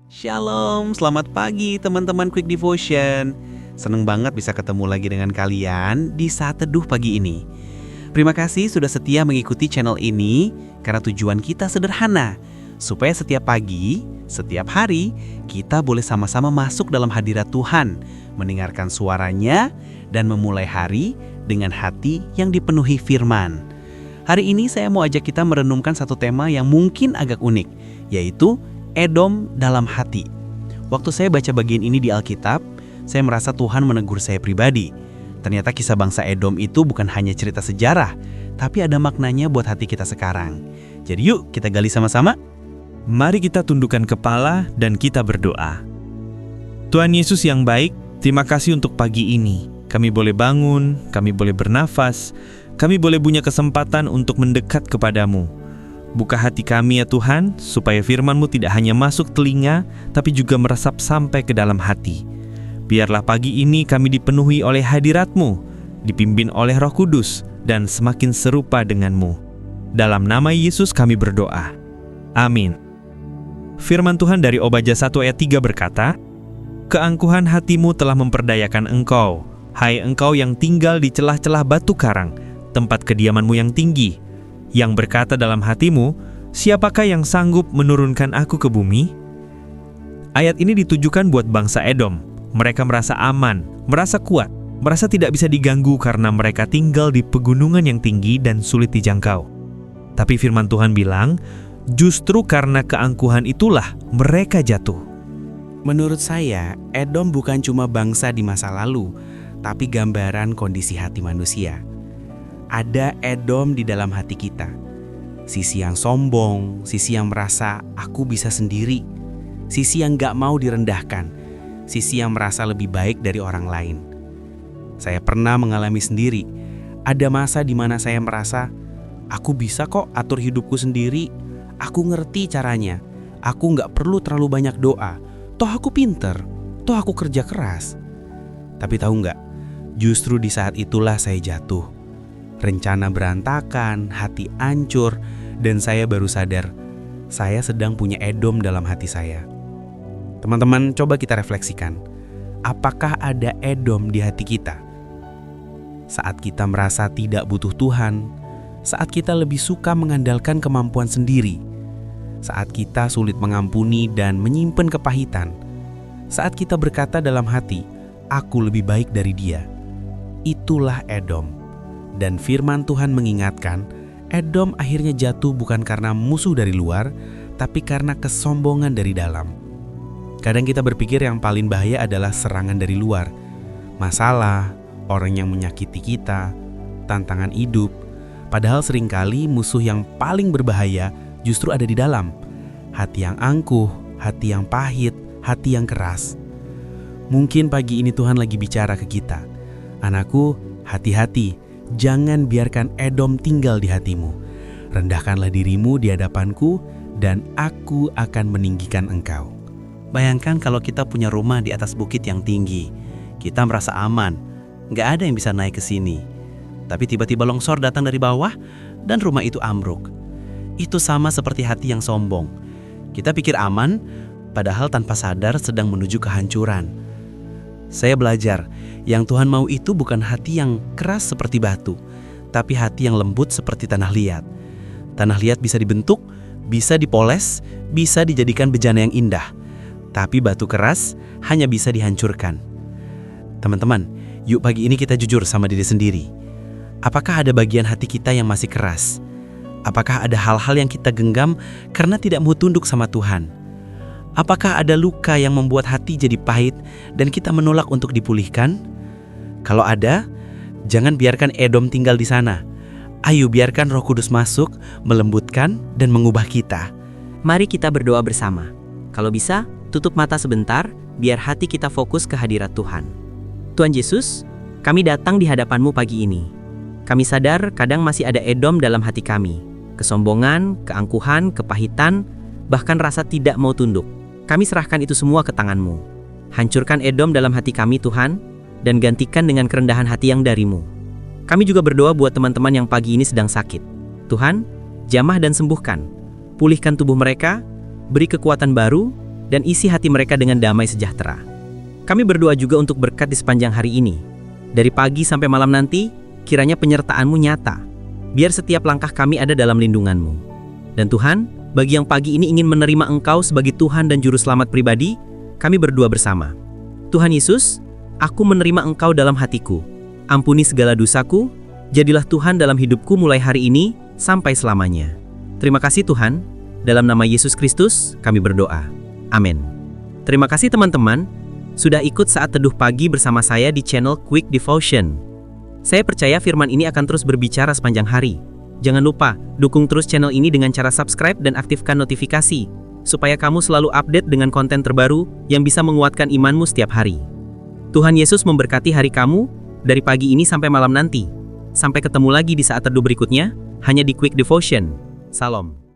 Shalom, selamat pagi teman-teman Quick Devotion. Seneng banget bisa ketemu lagi dengan kalian di saat teduh pagi ini. Terima kasih sudah setia mengikuti channel ini karena tujuan kita sederhana, supaya setiap pagi, setiap hari, kita boleh sama-sama masuk dalam hadirat Tuhan, mendengarkan suaranya, dan memulai hari dengan hati yang dipenuhi firman. Hari ini saya mau ajak kita merenungkan satu tema yang mungkin agak unik, yaitu Edom dalam hati. Waktu saya baca bagian ini di Alkitab, saya merasa Tuhan menegur saya pribadi. Ternyata kisah bangsa Edom itu bukan hanya cerita sejarah, tapi ada maknanya buat hati kita sekarang. Jadi yuk kita gali sama-sama. Mari kita tundukkan kepala dan kita berdoa. Tuhan Yesus yang baik, terima kasih untuk pagi ini. Kami boleh bangun, kami boleh bernafas, kami boleh punya kesempatan untuk mendekat kepadamu. Buka hati kami ya Tuhan, supaya firman-Mu tidak hanya masuk telinga, tapi juga meresap sampai ke dalam hati. Biarlah pagi ini kami dipenuhi oleh hadirat-Mu, dipimpin oleh Roh Kudus, dan semakin serupa dengan-Mu. Dalam nama Yesus kami berdoa. Amin. Firman Tuhan dari Obadya 1 ayat 3 berkata, "Keangkuhan hatimu telah memperdayakan engkau, hai engkau yang tinggal di celah-celah batu karang, tempat kediaman-Mu yang tinggi, yang berkata dalam hatimu, siapakah yang sanggup menurunkan aku ke bumi?" Ayat ini ditujukan buat bangsa Edom. Mereka merasa aman, merasa kuat, merasa tidak bisa diganggu karena mereka tinggal di pegunungan yang tinggi dan sulit dijangkau. Tapi firman Tuhan bilang, justru karena keangkuhan itulah mereka jatuh. Menurut saya, Edom bukan cuma bangsa di masa lalu, tapi gambaran kondisi hati manusia. Ada Edom di dalam hati kita. Sisi yang sombong, sisi yang merasa aku bisa sendiri, sisi yang gak mau direndahkan, sisi yang merasa lebih baik dari orang lain. Saya pernah mengalami sendiri. Ada masa di mana saya merasa, aku bisa kok atur hidupku sendiri, aku ngerti caranya, aku gak perlu terlalu banyak doa, toh aku pinter, toh aku kerja keras. Tapi tahu gak, justru di saat itulah saya jatuh. Rencana berantakan, hati hancur, dan saya baru sadar, saya sedang punya Edom dalam hati saya. Teman-teman, coba kita refleksikan. Apakah ada Edom di hati kita? Saat kita merasa tidak butuh Tuhan, saat kita lebih suka mengandalkan kemampuan sendiri, saat kita sulit mengampuni dan menyimpan kepahitan, saat kita berkata dalam hati, aku lebih baik dari dia. Itulah Edom. Dan firman Tuhan mengingatkan, Edom akhirnya jatuh bukan karena musuh dari luar, tapi karena kesombongan dari dalam. Kadang kita berpikir yang paling bahaya adalah serangan dari luar. Masalah, orang yang menyakiti kita, tantangan hidup. Padahal seringkali musuh yang paling berbahaya justru ada di dalam. Hati yang angkuh, hati yang pahit, hati yang keras. Mungkin pagi ini Tuhan lagi bicara ke kita. Anakku, hati-hati. Jangan biarkan Edom tinggal di hatimu. Rendahkanlah dirimu di hadapanku, dan aku akan meninggikan engkau. Bayangkan kalau kita punya rumah di atas bukit yang tinggi. Kita merasa aman, gak ada yang bisa naik ke sini. Tapi tiba-tiba longsor datang dari bawah, dan rumah itu ambruk. Itu sama seperti hati yang sombong. Kita pikir aman, padahal tanpa sadar sedang menuju kehancuran. Saya belajar, yang Tuhan mau itu bukan hati yang keras seperti batu, tapi hati yang lembut seperti tanah liat. Tanah liat bisa dibentuk, bisa dipoles, bisa dijadikan bejana yang indah. Tapi batu keras hanya bisa dihancurkan. Teman-teman, yuk pagi ini kita jujur sama diri sendiri. Apakah ada bagian hati kita yang masih keras? Apakah ada hal-hal yang kita genggam karena tidak mau tunduk sama Tuhan? Apakah ada luka yang membuat hati jadi pahit dan kita menolak untuk dipulihkan? Kalau ada, jangan biarkan Edom tinggal di sana. Ayo biarkan Roh Kudus masuk, melembutkan dan mengubah kita. Mari kita berdoa bersama. Kalau bisa, tutup mata sebentar, biar hati kita fokus ke hadirat Tuhan. Tuhan Yesus, kami datang di hadapan-Mu pagi ini. Kami sadar kadang masih ada Edom dalam hati kami. Kesombongan, keangkuhan, kepahitan, bahkan rasa tidak mau tunduk. Kami serahkan itu semua ke tangan-Mu. Hancurkan Edom dalam hati kami Tuhan, dan gantikan dengan kerendahan hati yang dari-Mu. Kami juga berdoa buat teman-teman yang pagi ini sedang sakit. Tuhan, jamah dan sembuhkan. Pulihkan tubuh mereka, beri kekuatan baru, dan isi hati mereka dengan damai sejahtera. Kami berdoa juga untuk berkat di sepanjang hari ini. Dari pagi sampai malam nanti, kiranya penyertaan-Mu nyata. Biar setiap langkah kami ada dalam lindungan-Mu. Dan Tuhan, bagi yang pagi ini ingin menerima Engkau sebagai Tuhan dan Juru Selamat pribadi, kami berdoa bersama. Tuhan Yesus, aku menerima Engkau dalam hatiku. Ampuni segala dosaku, jadilah Tuhan dalam hidupku mulai hari ini, sampai selamanya. Terima kasih Tuhan, dalam nama Yesus Kristus, kami berdoa. Amin. Terima kasih teman-teman, sudah ikut saat teduh pagi bersama saya di channel Quick Devotion. Saya percaya firman ini akan terus berbicara sepanjang hari. Jangan lupa, dukung terus channel ini dengan cara subscribe dan aktifkan notifikasi, supaya kamu selalu update dengan konten terbaru yang bisa menguatkan imanmu setiap hari. Tuhan Yesus memberkati hari kamu, dari pagi ini sampai malam nanti. Sampai ketemu lagi di saat teduh berikutnya, hanya di Quick Devotion. Salam.